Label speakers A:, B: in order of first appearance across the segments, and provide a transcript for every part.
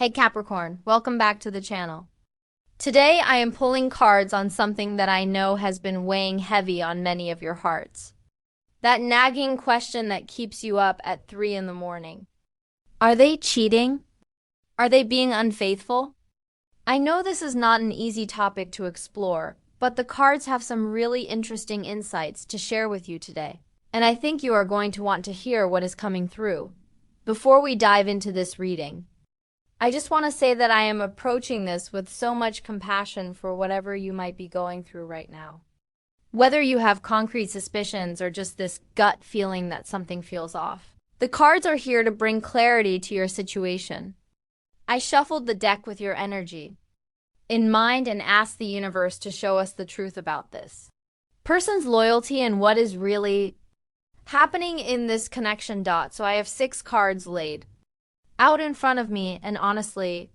A: Hey Capricorn, welcome back to the channel. Today I am pulling cards on something that I know has been weighing heavy on many of your hearts. That nagging question that keeps you up at 3 in the morning. Are they cheating? Are they being unfaithful? I know this is not an easy topic to explore, but the cards have some really interesting insights to share with you today. And I think you are going to want to hear what is coming through. Before we dive into this reading, I just want to say that I am approaching this with so much compassion for whatever you might be going through right now. Whether you have concrete suspicions or just this gut feeling that something feels off, the cards are here to bring clarity to your situation. I shuffled the deck with your energy in mind and asked the universe to show us the truth about this person's loyalty and what is really happening in this connection. So I have 6 cards laid out in front of me, and honestly,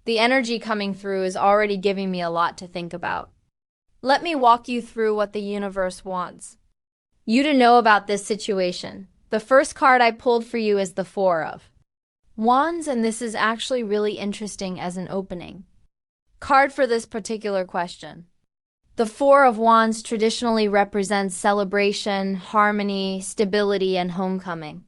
A: the energy coming through is already giving me a lot to think about. Let me walk you through what the universe wants you to know about this situation. The first card I pulled for you is the Four of Wands, and this is actually really interesting as an opening card for this particular question. The Four of Wands traditionally represents celebration, harmony, stability, and homecoming.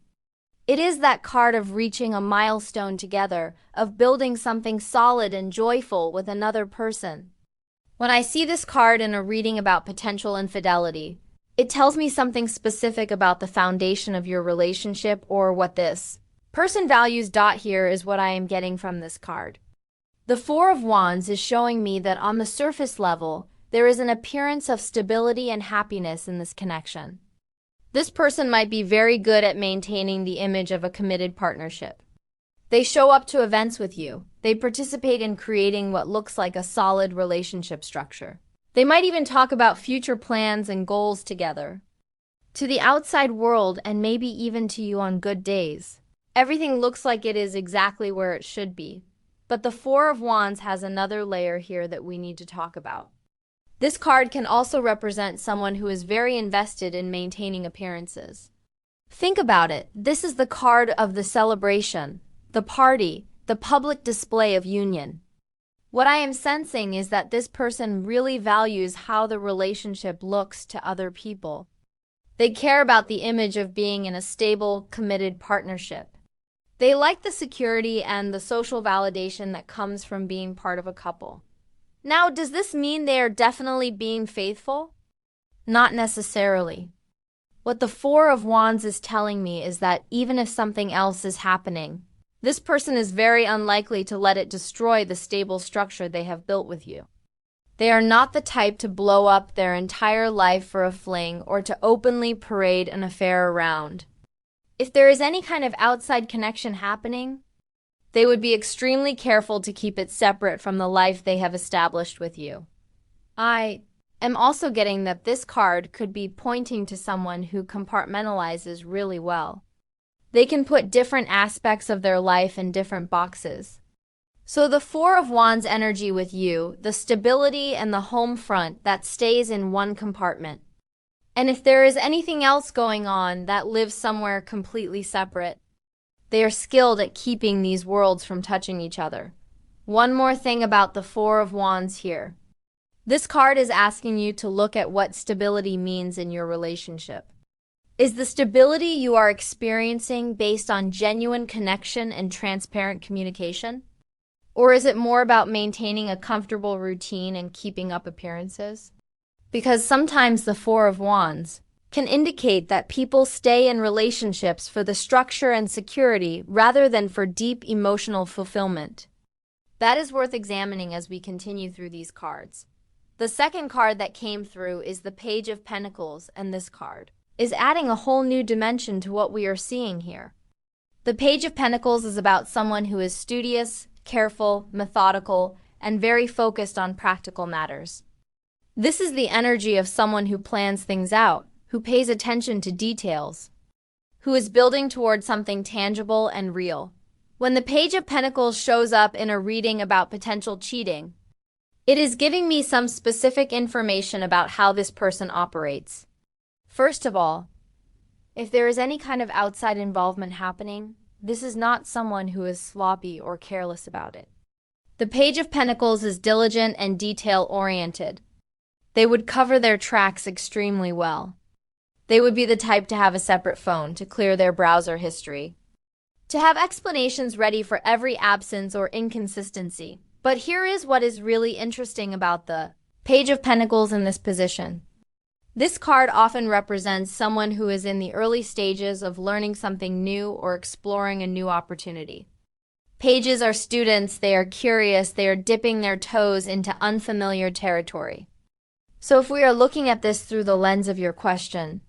A: It is that card of reaching a milestone together, of building something solid and joyful with another person. When I see this card in a reading about potential infidelity, it tells me something specific about the foundation of your relationship or what this person values. Here is what I am getting from this card. The Four of Wands is showing me that on the surface level, there is an appearance of stability and happiness in this connection. This person might be very good at maintaining the image of a committed partnership. They show up to events with you. They participate in creating what looks like a solid relationship structure. They might even talk about future plans and goals together. To the outside world, and maybe even to you on good days, everything looks like it is exactly where it should be. But the Four of Wands has another layer here that we need to talk about. This card can also represent someone who is very invested in maintaining appearances. Think about it. This is the card of the celebration, the party, the public display of union. What I am sensing is that this person really values how the relationship looks to other people. They care about the image of being in a stable, committed partnership. They like the security and the social validation that comes from being part of a couple. Now, does this mean they are definitely being faithful? Not necessarily. What the Four of Wands is telling me is that even if something else is happening, this person is very unlikely to let it destroy the stable structure they have built with you. They are not the type to blow up their entire life for a fling or to openly parade an affair around. If there is any kind of outside connection happening, they would be extremely careful to keep it separate from the life they have established with you. I am also getting that this card could be pointing to someone who compartmentalizes really well. They can put different aspects of their life in different boxes. So the Four of Wands energy with you, the stability and the home front that stays in one compartment. And if there is anything else going on that lives somewhere completely separate, they are skilled at keeping these worlds from touching each other. One more thing about the Four of Wands here. This card is asking you to look at what stability means in your relationship. Is the stability you are experiencing based on genuine connection and transparent communication? Or is it more about maintaining a comfortable routine and keeping up appearances? Because sometimes the Four of Wands can indicate that people stay in relationships for the structure and security rather than for deep emotional fulfillment. That is worth examining as we continue through these cards. The second card that came through is the Page of Pentacles, and this card is adding a whole new dimension to what we are seeing here. The Page of Pentacles is about someone who is studious, careful, methodical, and very focused on practical matters. This is the energy of someone who plans things out, who pays attention to details, who is building toward something tangible and real. When the Page of Pentacles shows up in a reading about potential cheating, it is giving me some specific information about how this person operates. First of all, if there is any kind of outside involvement happening, this is not someone who is sloppy or careless about it. The Page of Pentacles is diligent and detail-oriented. They would cover their tracks extremely well. They would be the type to have a separate phone to clear their browser history, to have explanations ready for every absence or inconsistency. But here is what is really interesting about the Page of Pentacles in this position. This card often represents someone who is in the early stages of learning something new or exploring a new opportunity. Pages are students, they are curious, they are dipping their toes into unfamiliar territory. So if we are looking at this through the lens of your question,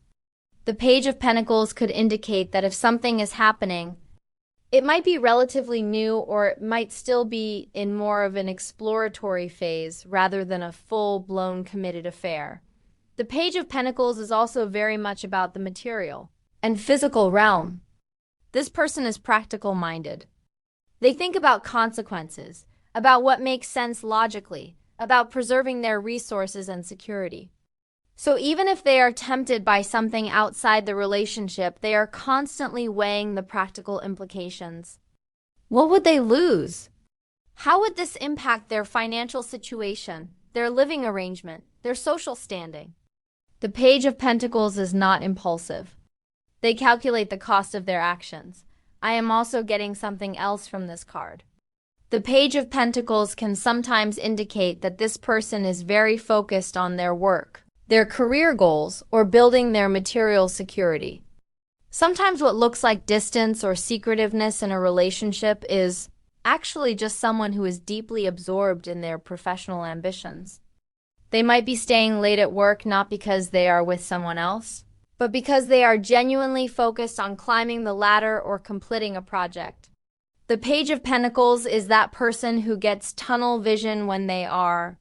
A: the Page of Pentacles could indicate that if something is happening, it might be relatively new or it might still be in more of an exploratory phase rather than a full-blown committed affair. The Page of Pentacles is also very much about the material and physical realm. This person is practical-minded. They think about consequences, about what makes sense logically, about preserving their resources and security. So even if they are tempted by something outside the relationship, they are constantly weighing the practical implications. What would they lose? How would this impact their financial situation, their living arrangement, their social standing? The Page of Pentacles is not impulsive. They calculate the cost of their actions. I am also getting something else from this card. The Page of Pentacles can sometimes indicate that this person is very focused on their work, their career goals, or building their material security. Sometimes what looks like distance or secretiveness in a relationship is actually just someone who is deeply absorbed in their professional ambitions. They might be staying late at work not because they are with someone else, but because they are genuinely focused on climbing the ladder or completing a project. The Page of Pentacles is that person who gets tunnel vision when they are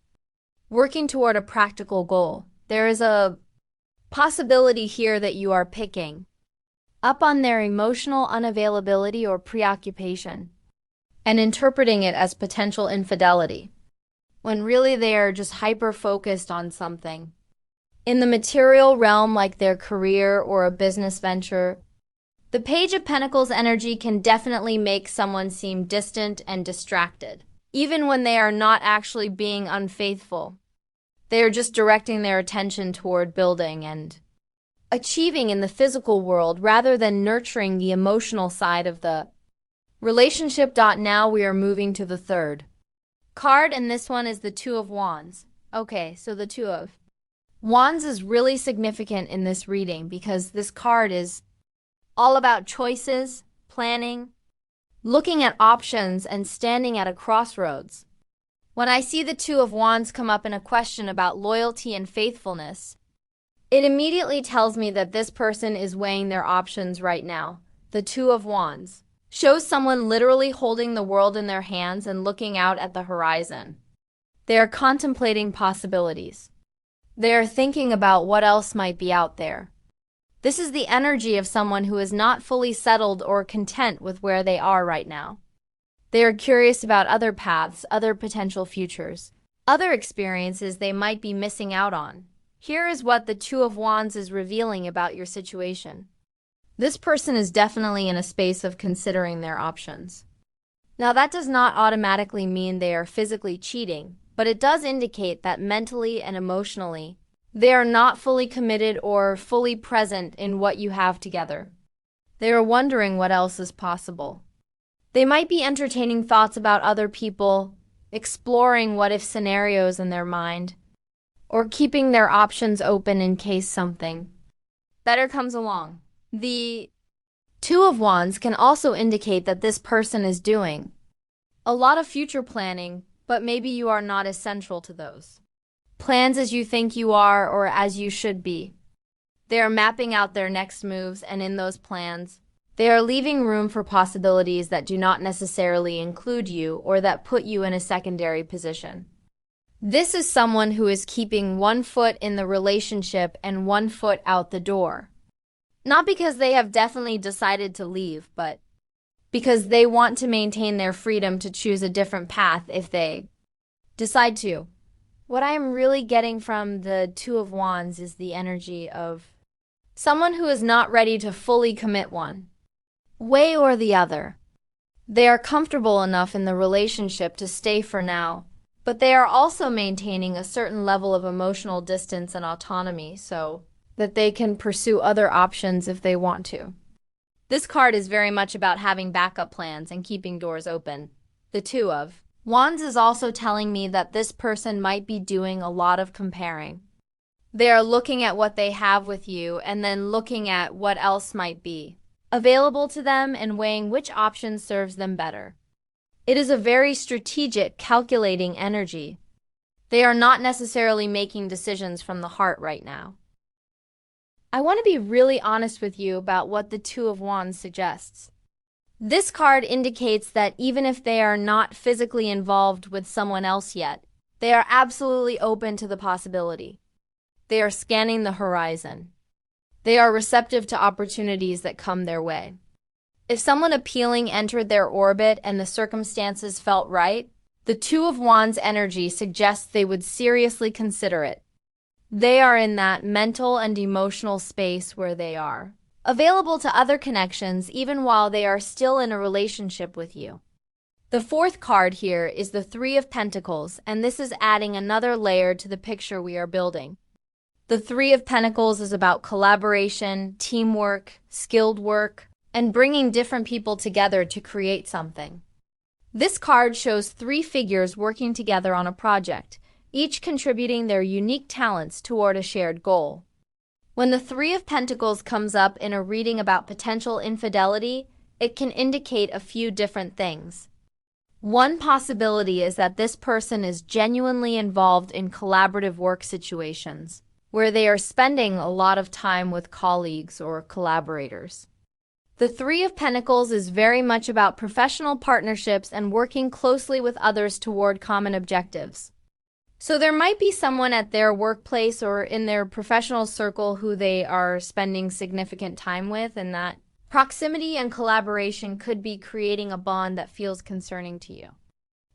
A: working toward a practical goal. There is a possibility here that you are picking up on their emotional unavailability or preoccupation and interpreting it as potential infidelity, when really they are just hyper-focused on something. In the material realm, like their career or a business venture, the Page of Pentacles energy can definitely make someone seem distant and distracted, even when they are not actually being unfaithful. They are just directing their attention toward building and achieving in the physical world rather than nurturing the emotional side of the relationship. Now we are moving to the third card, and this one is the Two of Wands. Okay, so the Two of Wands is really significant in this reading because this card is all about choices, planning, looking at options, and standing at a crossroads. When I see the Two of Wands come up in a question about loyalty and faithfulness, it immediately tells me that this person is weighing their options right now. The Two of Wands shows someone literally holding the world in their hands and looking out at the horizon. They are contemplating possibilities. They are thinking about what else might be out there. This is the energy of someone who is not fully settled or content with where they are right now. They are curious about other paths, other potential futures, other experiences they might be missing out on. Here is what the Two of Wands is revealing about your situation. This person is definitely in a space of considering their options. Now, that does not automatically mean they are physically cheating, but it does indicate that mentally and emotionally, they are not fully committed or fully present in what you have together. They are wondering what else is possible. They might be entertaining thoughts about other people, exploring what-if scenarios in their mind, or keeping their options open in case something better comes along. The Two of Wands can also indicate that this person is doing a lot of future planning, but maybe you are not as central to those plans as you think you are or as you should be. They are mapping out their next moves, and in those plans, they are leaving room for possibilities that do not necessarily include you or that put you in a secondary position. This is someone who is keeping one foot in the relationship and one foot out the door. Not because they have definitely decided to leave, but because they want to maintain their freedom to choose a different path if they decide to. What I am really getting from the Two of Wands is the energy of someone who is not ready to fully commit one. way or the other. They are comfortable enough in the relationship to stay for now, but they are also maintaining a certain level of emotional distance and autonomy so that they can pursue other options if they want to. This card is very much about having backup plans and keeping doors open. The Two of Wands is also telling me that this person might be doing a lot of comparing. They are looking at what they have with you and then looking at what else might be available to them and weighing which option serves them better. It is a very strategic, calculating energy. They are not necessarily making decisions from the heart right now. I want to be really honest with you about what the Two of Wands suggests. This card indicates that even if they are not physically involved with someone else yet, they are absolutely open to the possibility. They are scanning the horizon. They are receptive to opportunities that come their way. If someone appealing entered their orbit and the circumstances felt right, the Two of Wands energy suggests they would seriously consider it. They are in that mental and emotional space where they are available to other connections even while they are still in a relationship with you. The fourth card here is the Three of Pentacles, and this is adding another layer to the picture we are building. The Three of Pentacles is about collaboration, teamwork, skilled work, and bringing different people together to create something. This card shows three figures working together on a project, each contributing their unique talents toward a shared goal. When the Three of Pentacles comes up in a reading about potential infidelity, it can indicate a few different things. One possibility is that this person is genuinely involved in collaborative work situations, where they are spending a lot of time with colleagues or collaborators. The Three of Pentacles is very much about professional partnerships and working closely with others toward common objectives. So there might be someone at their workplace or in their professional circle who they are spending significant time with, and that proximity and collaboration could be creating a bond that feels concerning to you.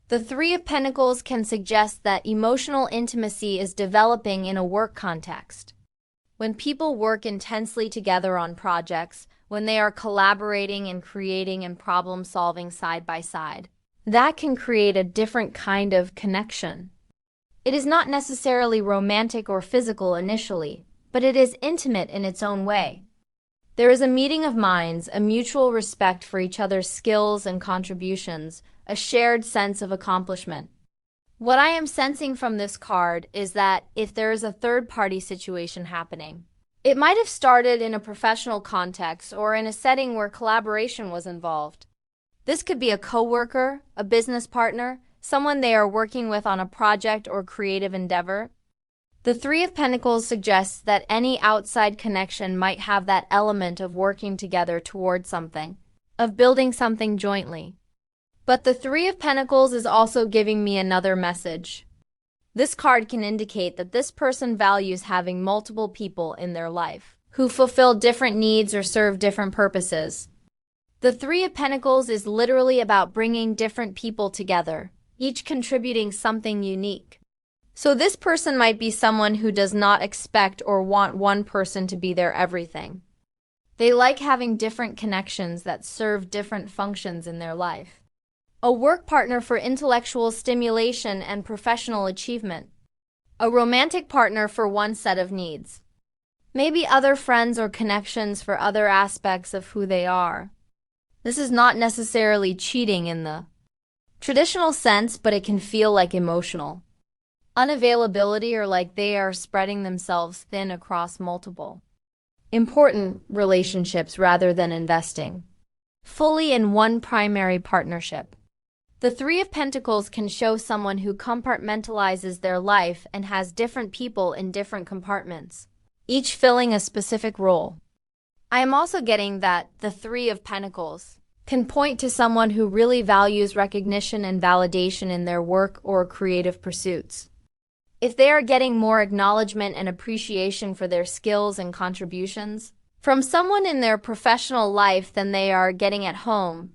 A: The Three of Pentacles can suggest that emotional intimacy is developing in a work context. When people work intensely together on projects, when they are collaborating and creating and problem-solving side by side, that can create a different kind of connection. It is not necessarily romantic or physical initially, but it is intimate in its own way. There is a meeting of minds, a mutual respect for each other's skills and contributions, a shared sense of accomplishment. What I am sensing from this card is that if there is a third-party situation happening, it might have started in a professional context or in a setting where collaboration was involved. This could be a coworker, a business partner, someone they are working with on a project or creative endeavor. The Three of Pentacles suggests that any outside connection might have that element of working together toward something, of building something jointly. But the Three of Pentacles is also giving me another message. This card can indicate that this person values having multiple people in their life, who fulfill different needs or serve different purposes. The Three of Pentacles is literally about bringing different people together, each contributing something unique. So this person might be someone who does not expect or want one person to be their everything. They like having different connections that serve different functions in their life. A work partner for intellectual stimulation and professional achievement. A romantic partner for one set of needs. Maybe other friends or connections for other aspects of who they are. This is not necessarily cheating in the traditional sense, but it can feel like emotional unavailability or like they are spreading themselves thin across multiple important relationships rather than investing fully in one primary partnership. The Three of Pentacles can show someone who compartmentalizes their life and has different people in different compartments, each filling a specific role. I am also getting that the Three of Pentacles can point to someone who really values recognition and validation in their work or creative pursuits. If they are getting more acknowledgement and appreciation for their skills and contributions from someone in their professional life than they are getting at home,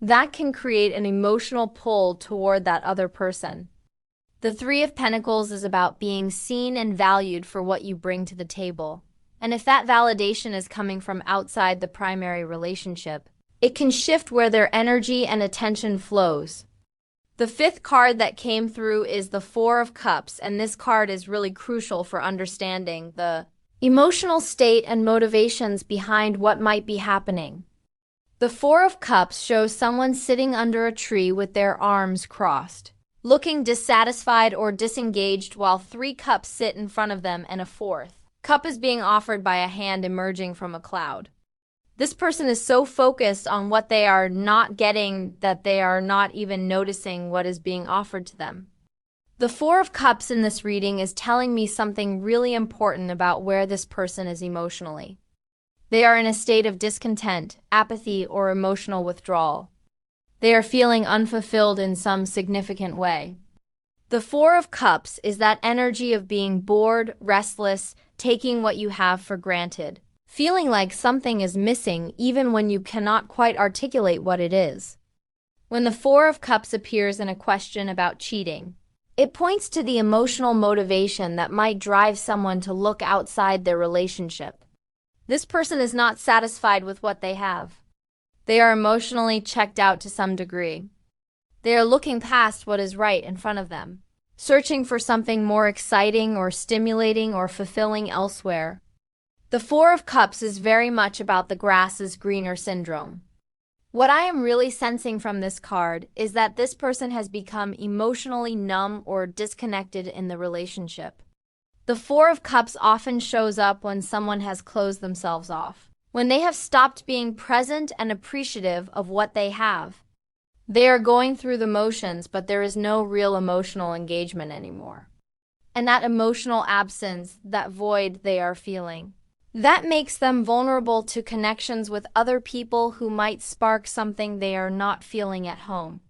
A: that can create an emotional pull toward that other person. The Three of Pentacles is about being seen and valued for what you bring to the table. And if that validation is coming from outside the primary relationship, It can shift where their energy and attention flows. The fifth card that came through is the Four of Cups, and this card is really crucial for understanding the emotional state and motivations behind what might be happening. The Four of Cups shows someone sitting under a tree with their arms crossed, looking dissatisfied or disengaged, while three cups sit in front of them and a fourth cup is being offered by a hand emerging from a cloud. This person is so focused on what they are not getting that they are not even noticing what is being offered to them. The Four of Cups in this reading is telling me something really important about where this person is emotionally. They are in a state of discontent, apathy, or emotional withdrawal. They are feeling unfulfilled in some significant way. The Four of Cups is that energy of being bored, restless, taking what you have for granted, feeling like something is missing even when you cannot quite articulate what it is. When the Four of Cups appears in a question about cheating, it points to the emotional motivation that might drive someone to look outside their relationship. This person is not satisfied with what they have. They are emotionally checked out to some degree. They are looking past what is right in front of them, searching for something more exciting or stimulating or fulfilling elsewhere. The Four of Cups is very much about the grass is greener syndrome. What I am really sensing from this card is that this person has become emotionally numb or disconnected in the relationship. The Four of Cups often shows up when someone has closed themselves off, when they have stopped being present and appreciative of what they have. They are going through the motions, but there is no real emotional engagement anymore. And that emotional absence, that void they are feeling, that makes them vulnerable to connections with other people who might spark something they are not feeling at home.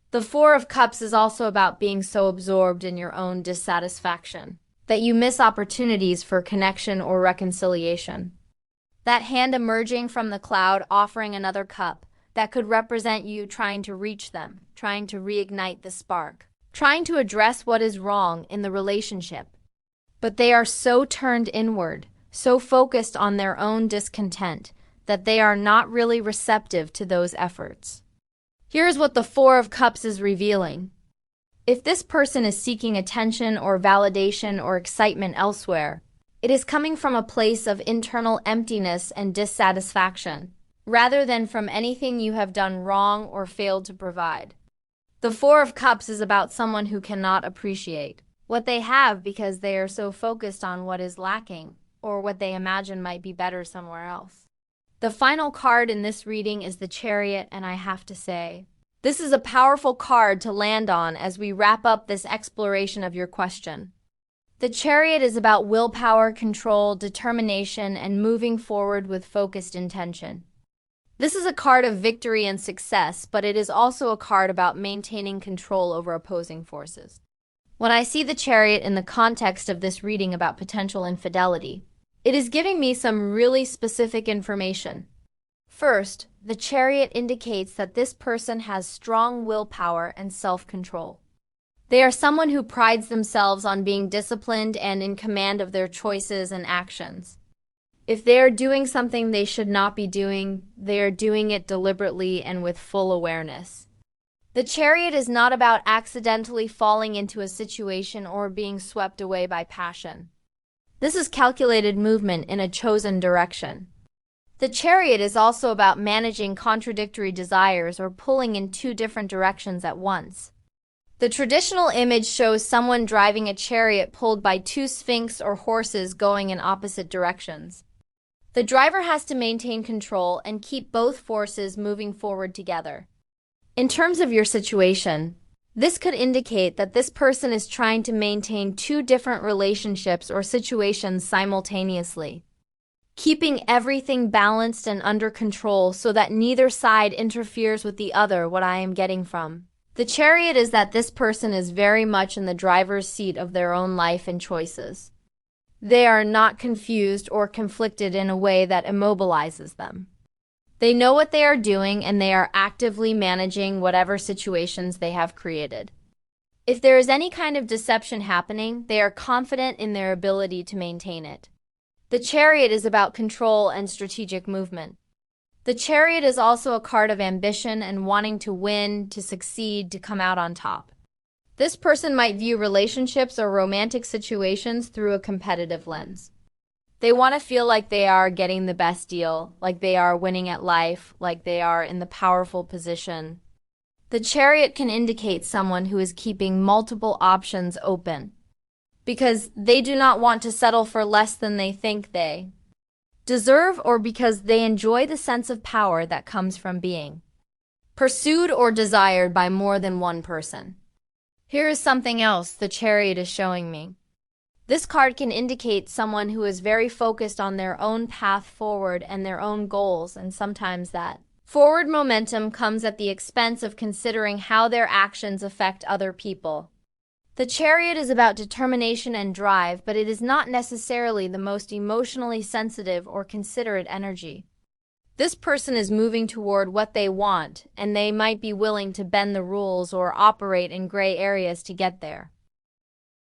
A: The Four of Cups is also about being so absorbed in your own dissatisfaction that you miss opportunities for connection or reconciliation. That hand emerging from the cloud offering another cup, that could represent you trying to reach them, trying to reignite the spark, trying to address what is wrong in the relationship. But they are so turned inward, so focused on their own discontent, that they are not really receptive to those efforts. Here's what the Four of Cups is revealing. If this person is seeking attention or validation or excitement elsewhere, it is coming from a place of internal emptiness and dissatisfaction, rather than from anything you have done wrong or failed to provide. The Four of Cups is about someone who cannot appreciate what they have because they are so focused on what is lacking or what they imagine might be better somewhere else. The final card in this reading is the Chariot, and I have to say, this is a powerful card to land on as we wrap up this exploration of your question. The Chariot is about willpower, control, determination, and moving forward with focused intention. This is a card of victory and success, but it is also a card about maintaining control over opposing forces. When I see the Chariot in the context of this reading about potential infidelity, it is giving me some really specific information. First, the Chariot indicates that this person has strong willpower and self-control. They are someone who prides themselves on being disciplined and in command of their choices and actions. If they are doing something they should not be doing, they are doing it deliberately and with full awareness. The Chariot is not about accidentally falling into a situation or being swept away by passion. This is calculated movement in a chosen direction. The Chariot is also about managing contradictory desires or pulling in two different directions at once. The traditional image shows someone driving a chariot pulled by two sphinx or horses going in opposite directions. The driver has to maintain control and keep both forces moving forward together. In terms of your situation, this could indicate that this person is trying to maintain two different relationships or situations simultaneously, keeping everything balanced and under control so that neither side interferes with the other. What I am getting from the Chariot is that this person is very much in the driver's seat of their own life and choices. They are not confused or conflicted in a way that immobilizes them. They know what they are doing and they are actively managing whatever situations they have created. If there is any kind of deception happening, they are confident in their ability to maintain it. The Chariot is about control and strategic movement. The Chariot is also a card of ambition and wanting to win, to succeed, to come out on top. This person might view relationships or romantic situations through a competitive lens. They want to feel like they are getting the best deal, like they are winning at life, like they are in the powerful position. The Chariot can indicate someone who is keeping multiple options open, because they do not want to settle for less than they think they deserve, or because they enjoy the sense of power that comes from being pursued or desired by more than one person. Here is something else the Chariot is showing me. This card can indicate someone who is very focused on their own path forward and their own goals, and sometimes that forward momentum comes at the expense of considering how their actions affect other people. The Chariot is about determination and drive, but it is not necessarily the most emotionally sensitive or considerate energy. This person is moving toward what they want, and they might be willing to bend the rules or operate in gray areas to get there.